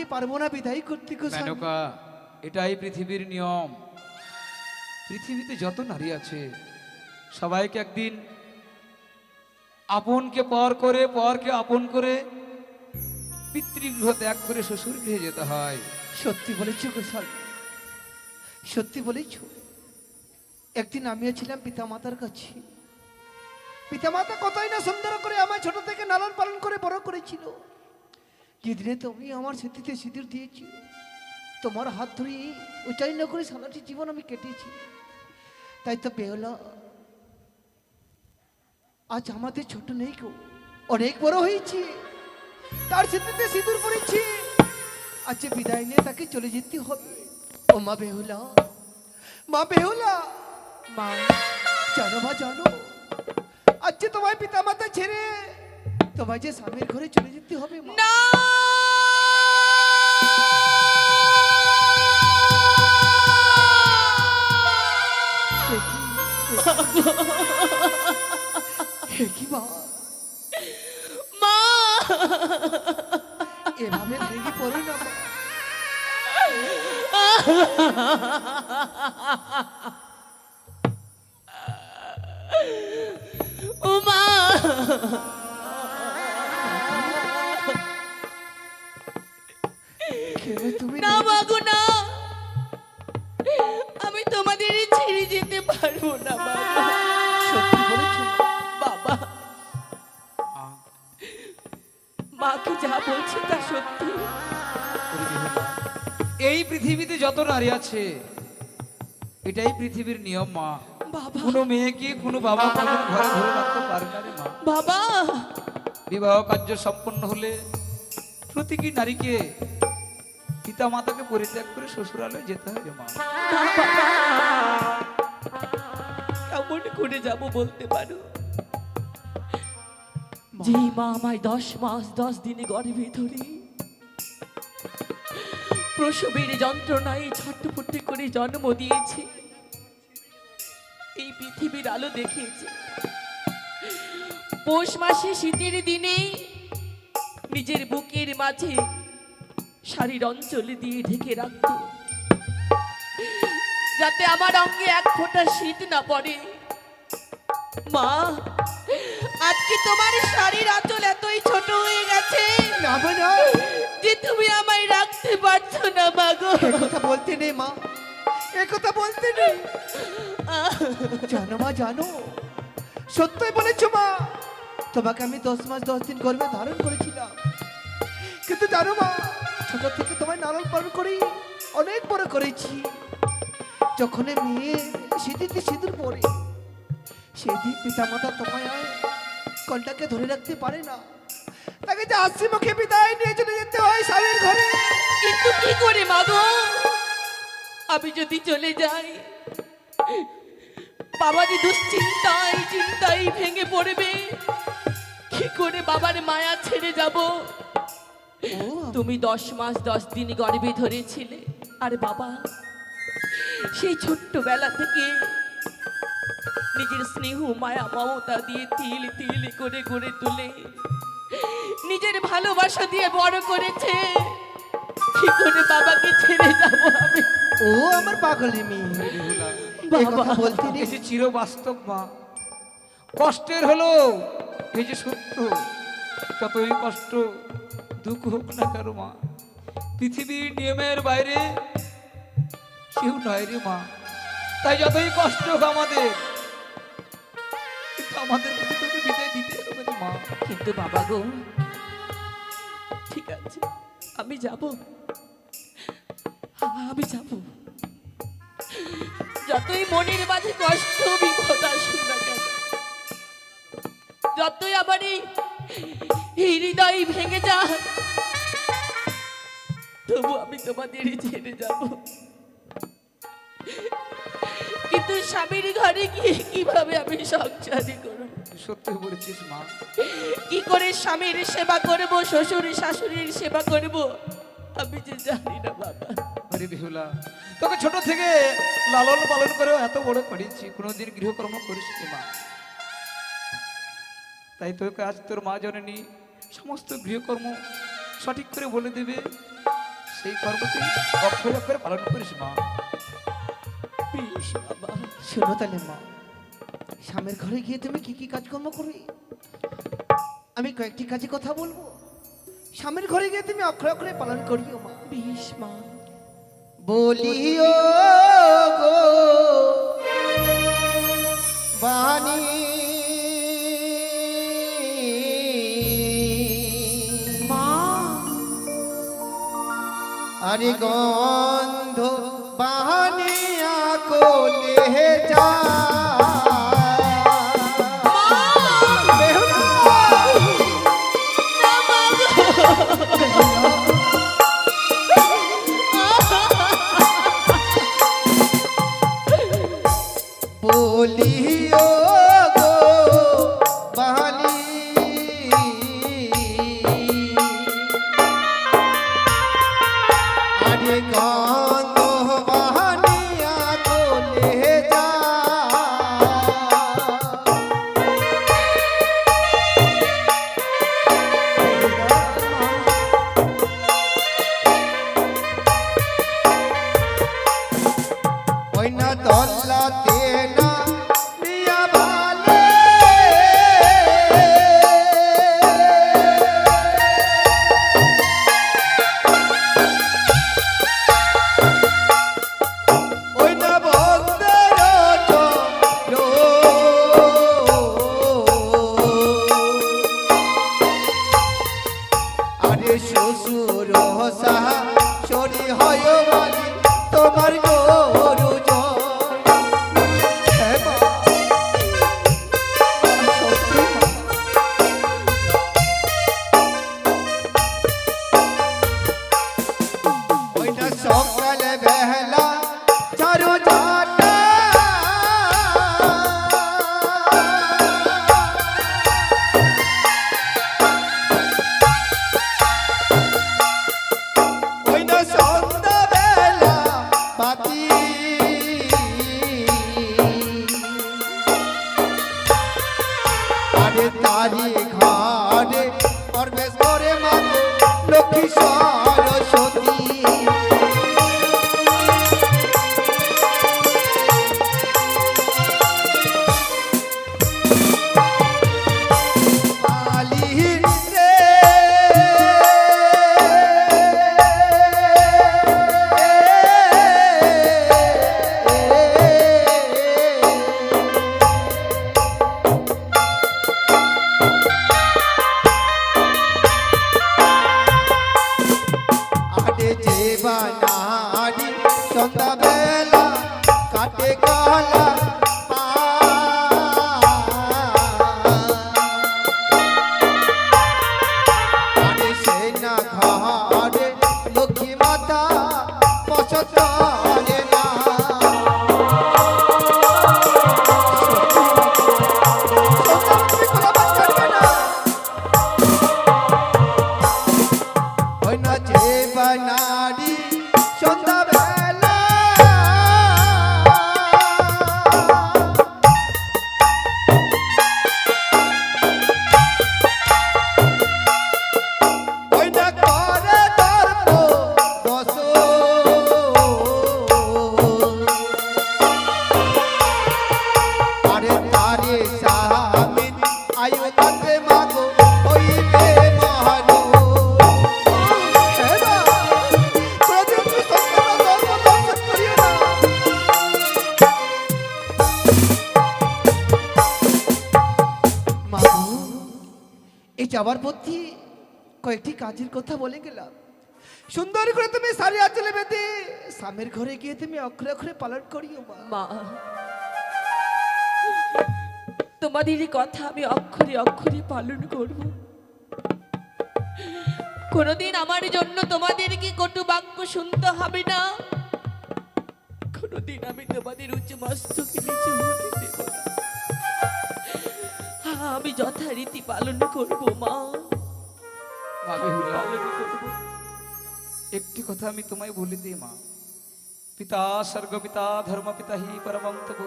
যে পারবো না বিদায় করতে গো স্বামী। মেনকা, এটাই পৃথিবীর নিয়ম। পৃথিবীতে যত নারী আছে সবাইকে একদিন আপনকে পর করে, পরকে আপন করে পিতৃগৃহ ত্যাগ করে শ্বশুর গৃহে যেতে হয়। সত্যি বলেছ গো স্বামী, সত্যি বলেছ। একদিন আমিও ছিলাম পিতা মাতার কাছে। পিতা মাতা কতই না সুন্দর করে আমায় ছোট থেকে লালন পালন করে বড় করেছিল। যেদিনে তুমি আমার স্মৃতিতে সিঁদুর দিয়েছি, তোমার হাত ধরে উচ্চারণ করে সারাটি জীবন আমি কেটেছি। তাই তো বেহলা, আজ আমাদের ছোট নেই গো, অনেক বড় হয়েছি। তার স্মৃতিতে সিঁদুর পড়েছি, আজ যে বিদায় নিয়ে তাকে চলে যেতে হবে। ও মা বেহুলা, মা বেহুলা, মা, জানো মা জানো, আজ যে তোমার পিতা মাতা ছেড়ে তোমায় যে স্বামীর ঘরে চলে যেতে হবে মা। না, কি মা, মা, এভাবে ভেঙে পড়ো না মা। ও মা, কেন তুমি না মাগো না, আমি তোমাদের ছেড়ে যেতে পারবো না বাবা। সত্যি বলেছো মা? বাবা, মা কি যা বলছে তা সত্যি? এই পৃথিবীতে যত নারী আছে এটাই পৃথিবীর নিয়ম মা। বাবা, কোনো মেয়েকে কোনো বাবা কোনোদিন ঘরে ধরে রাখতে পারে না রে মা। বাবা, বিবাহ কার্য সম্পন্ন হলে প্রতিটি নারীকে পিতা মাতাকে পরিত্যাগ করে শ্বশুরালয়ে যেতে হয় রে মা। না বাবা, কেমন করে যাব বলতে পারো? যেই মা আমায় 10 মাস 10 দিনে গর্ভে ধরে প্রসবের যন্ত্রণায় ছটফট করে জন্ম দিয়েছে, এই পৃথিবীর আলো দেখিয়েছে। পৌষ মাসে শীতের দিনে নিজের বুকের মাঝে শাড়ির অঞ্চলে দিয়ে ঢেকে রাখত, যাতে আমার অঙ্গে এক ফোঁটা শীত না পড়ে। মা, আজকে তোমার শাড়ির আঁচল এতই ছোট হয়ে গেছে না মা, না, যে তুমি আমায় রাখতে পারছো না মা গো। এ কথা বলতে নেই মা, এ কথা বলতে নেই। জানো মা জানো, সত্যই বলেছো মা, তোমাকে আমি 10 মাস 10 দিন গর্ভে ধারণ করেছিলাম। কিন্তু জানো মা, ছোট থেকে তোমায় লালন পালন করি অনেক বড় করেছি। যখন এ মেয়ে সিঁদুরতে সিঁদুর পরে, সেদিন পিতা মাতা তোমায় আর কন্টাকে ধরে রাখতে পারে না, তাকে যে হাসি মুখে বিদায় নিয়ে চলে যেতে হয় স্বামীর ঘরে। কিন্তু কি করে মা গো, আমি যদি চলে যাই বাবা যে দুশ্চিন্তায় চিন্তায় ভেঙে পড়বে, কি করে বাবার মায়া ছেড়ে যাব? ও তুমি 10 মাস 10 দিন গর্ভে ধরেছিলে, আর বাবা সেই ছোট্টবেলা থেকে নিজের স্নেহ মায়া মমতা দিয়ে তিল তিল করে গড়ে তুলে নিজের ভালোবাসা দিয়ে বড় করেছে, কি করে বাবাকে ছেড়ে যাব আমি? ও আমার পাগলি মেয়ে, এই বাবা, কথা বলতে নেই। এই যে চির বাস্তব মা, কষ্টের হলো এই যে সত্য। যতই কষ্ট দুঃখ হোক না কারো মা, পৃথিবীর নিয়মের বাইরে কেউ নয় রে মা। তাই যতই কষ্ট হোক আমাদের, কিন্তু আমাদের তোকে বিদায় দিতে হবে রে মা। কিন্তু বাবা গো, ঠিক আছে, আমি যাব, আমি যাব। যতই মনের মাঝে কষ্ট বিপদ আসুক না কেন, যতই আমার এই হৃদয় ভেঙে যায়, তবু আমি তোমাদের ছেড়ে যাব। কিন্তু স্বামীর ঘরে গিয়ে কিভাবে আমি সংসারী করব? সত্যি বলেছিস মা। কি করে স্বামীর সেবা করব, শ্বশুর শাশুড়ির সেবা করব, আমি যে জানি না বাবা। আরে বেহুলা, তোকে ছোট থেকে লালন পালন করে এত বড় করেছি, কোনোদিন গৃহকর্ম করিস নি মা। তাই তোকে আজ তোর মা জননী সমস্ত গৃহকর্ম সঠিক করে বলে দেবে। সেই কর্ম তুই অক্ষরে অক্ষরে পালন করিস মা। বেশ বাবা। শোনো তাহলে মা, স্বামীর ঘরে গিয়ে তুমি কি কি কাজকর্ম করবে আমি কয়েকটি কাজে কথা বলবো, স্বামীর ঘরে গিয়ে তুমি অক্ষরে অক্ষরে পালন করিও মা। বেশ মা। বলিও গো বাণী মা। আরে গন্ধ বাহানিয়া কোলে যা বলিও গো বাহানি আরে গন্ধ বাহানিয়া কোলে যা ওই না তল্লাতে না নিয়া ভালে ওই না বন্ধের চক্র আরে শ্বশুর সাহা শরী হয় বলি তোমার গরু সকালে বেলা চারু চাটা ওই না সন্ধ্যা বেলা বাতি আরে তারি ঘরে প্রবেশ করে মা লক্ষ্মী সরস্বতী সন্ধ্যাবেলা কাটে কলা আরে সে না ঘরে লক্ষ্মী মাতা পছন্দ করে না ওই না যে বানারি সন্ধ্যাবেলা ওই না করে দর্প দশ আরে তারে সামিন আয়ু তাতে মাগো হইবে মহারু এই যাবার পথে কয়েকটি কাজের কথা বলে গেলাম, সুন্দর করে তুমি সারি আঁচলে বেঁধে স্বামীর ঘরে গিয়ে তুমি অক্ষরে অক্ষরে পালন করিও মা। মা, তোমাদের কথা আমি অক্ষরে অক্ষরে পালন করব। কোনোদিন আমার জন্য তোমাদেরকে কটু বাক্য শুনতে হবে না, কোনোদিন আমি তোমাদের উচ্চ মস্তকে নিচু হতে দেব না। আমি যথারীতি পালন করব মা, মা বেহুলা, পালন করব। একটি কথা আমি তোমায় বলে দিই মা, পিতা স্বর্গ পিতা ধর্ম পিতা হি পরমং তব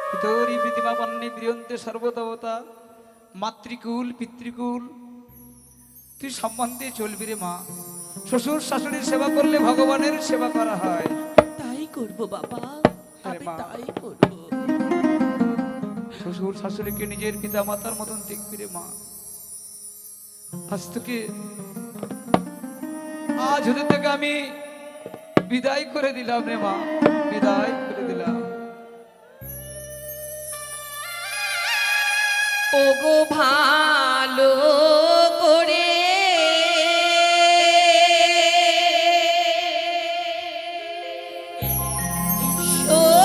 পিতরি প্রতিমা পন্নে প্রিয়ন্তে সর্বদেবতা মাতৃকুল পিতৃকুল তুই সম্বন্ধে চলবি রে মা। শ্বশুর শাশুড়ির সেবা করলে ভগবানের সেবা করা হয়। তাই করব বাবা, আরে আমি মা। তাই করব। শ্বশুর শাশুড়িকে নিজের পিতা মাতার মতন দেখবি রে মা। আজ থেকে আজ ওদের থেকে আমি বিদায় করে দিলাম রে মা, বিদায় করে দিলাম। ওগো ভালো করে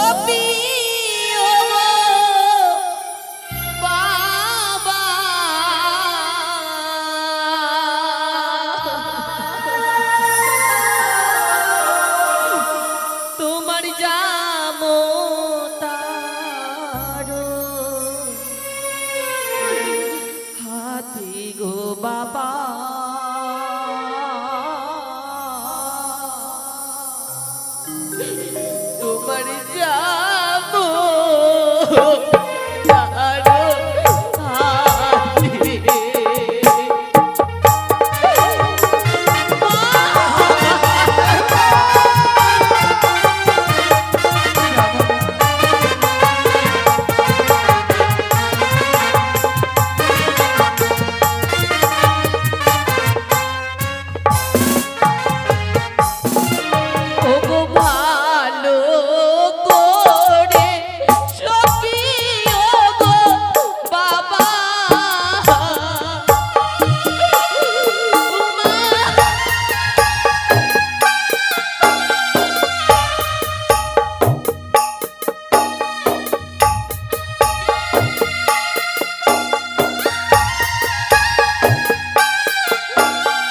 সপিও বাবা, তোমার যামো তারো হাতে গো বাবা, তোমার যাবো তারো হাতে। ওগো ভালো করে সপিও গো বাবা,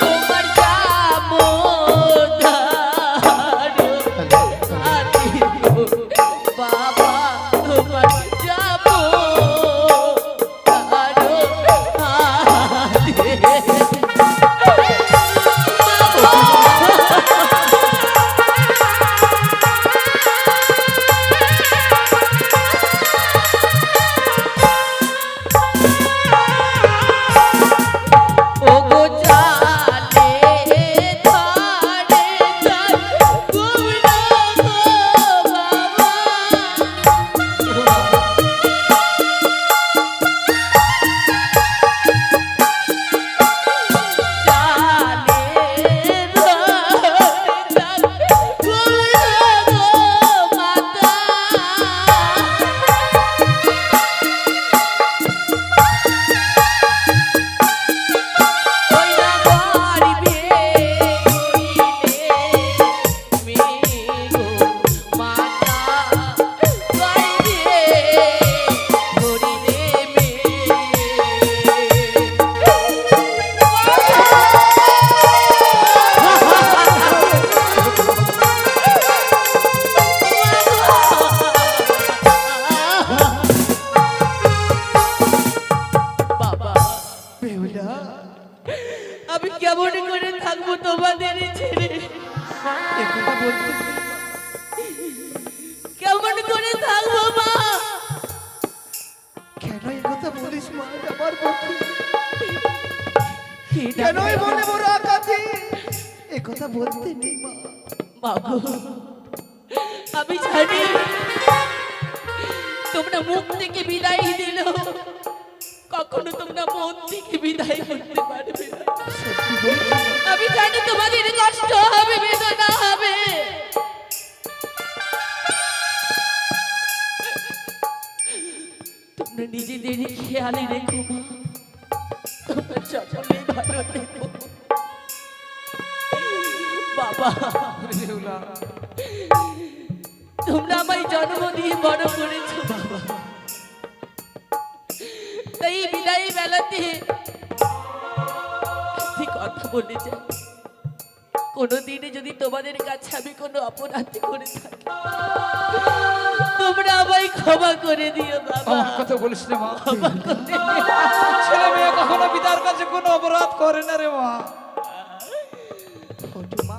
তোমার যাবো তারো হাতে গো বাবা, তোমার যাবো তারো হাতে। ওগো জালে ধরে ধর গুলো গো বাবা, জালে ধরে ধর গুলো গো মাতা, ওই না গরিবে করিলে মেঘো মাতা, গরিবে করিলে বাবা, বেহুলা, আমি কেমন করে থাকবো তোমাদের ছেড়ে, এ কথা বলতে নেই। কেমন করে থাকবো মা? কেন এই কথা বলিস মা? আমার প্রতি কেনই মনে বড় আঘাতে এ কথা বলতে নেই মা। বাবু, আমি জানি তোমরা মুখ থেকে বিদায় দিল, কখনো তোমরা মন থেকে বিদায় করতে পারবে না। সত্যি বলছি মা। আমি জানি তোমাদের কষ্ট হবে, বেদনা হবে, তোমরা নিজেদের খেয়ালে রেখো মা, তোমরা সকলে ভালো থেকো বাবা। বেহুলা, তোমরা আমায় জন্ম দিয়ে বড় করেছো বাবা, তাই এই বিদায়ী বেলাতে একটি কথা বলে যাই, কোনোদিনে যদি তোমাদের কাছে আমি কোনো অপরাধ করে থাকি, তোমরা আমায় ক্ষমা করে দিও বাবা। আমার কথা বলিস রে মা। ক্ষমা করে দিও। ছেলে মেয়ে কখনো পিতার কাছে কোনো অপরাধ করে না রে মা। ওঠো মা।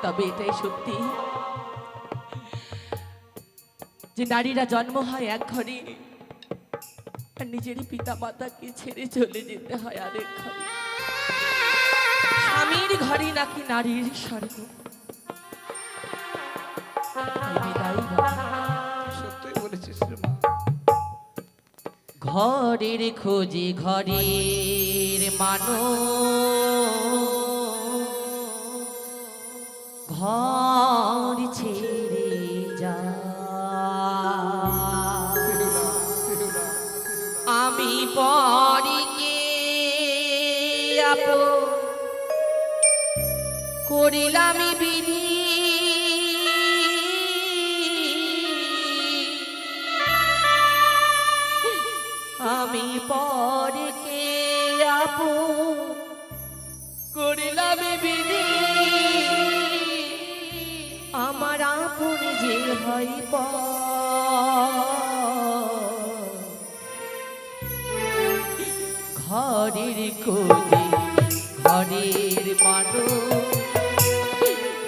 তবে এটাই সত্যি যে নারীরা জন্ম হয় এক ঘরে, আর নিজের পিতা মাতাকে ছেড়ে চলে যেতে হয় আরেক ঘরে। স্বামীর ঘরে নাকি নারীর স্বর্গ। তাই বিদায় বাবা। সত্যই বলেছিস রে মা। ঘরের খোঁজে ঘরের ঘর ছেড়ে যা, আমি পরকে আপন করিলাম বিধি, আমি পরকে আপন করিলাম বিধি, আমার আপন যে হয় ঘরের খোঁজে ঘরের মানুষ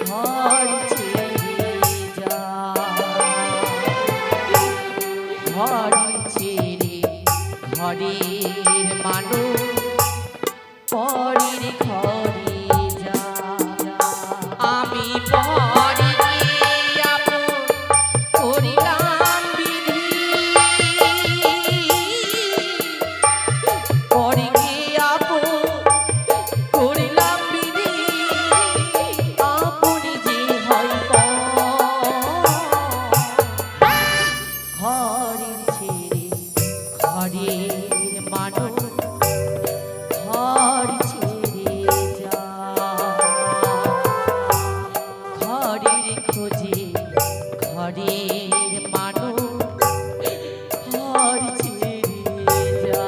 ঘর ছেড়ে যা, ঘর ছেড়ে ঘরের মানুষ পরের ঘরে যা, আমি পরকে আপন করিলাম বিধি, পরকে আপন করিলাম বিধি, আপনি যে হয় ঘরের ছেড়ে ঘরের মানুষ ঘর ছেড়ে যা, ঘরের খোঁজে ঘরের মানুষ ঘর ছেড়ে যা।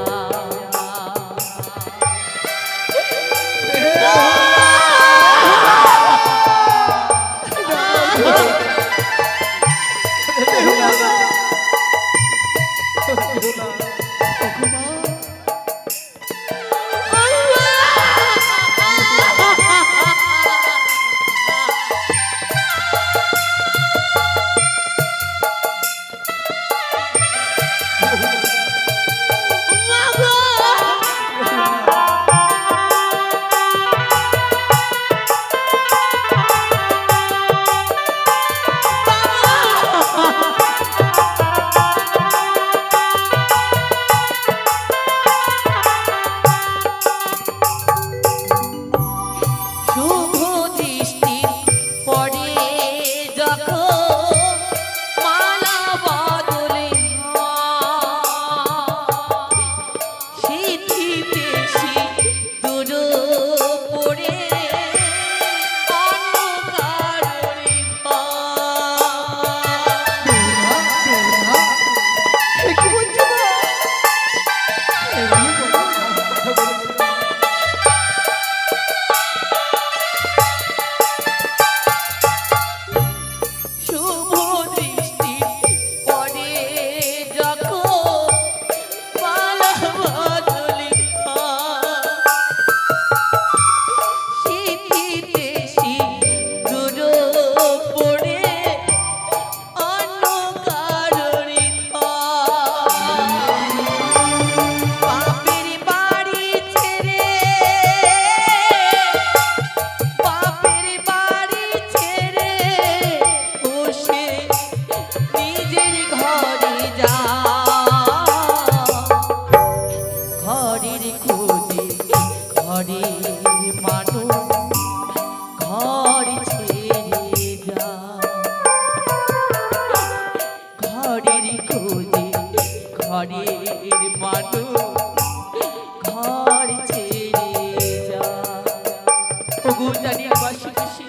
শুভ দৃষ্টি পড়ে যখন মালা বদলে শীতে দূর পড়ে অন্ধকারে কি বলছো মা? শুভ দৃষ্টি পড়ে যখন মালা বদলে শীতে দূর পড়ে অন্ধকারে বাপের বাড়ি ছেড়ে, বাপের বাড়ি ছেড়ে বসে নিজের ঘরে যা, ঘরের খোঁজে ঘরের মানুষ ঘর ছেড়ে যা, ঘরের খোঁজে ঘরের মানুষ ঘর ছেড়ে যা। ওগো জানি বাসি খুশি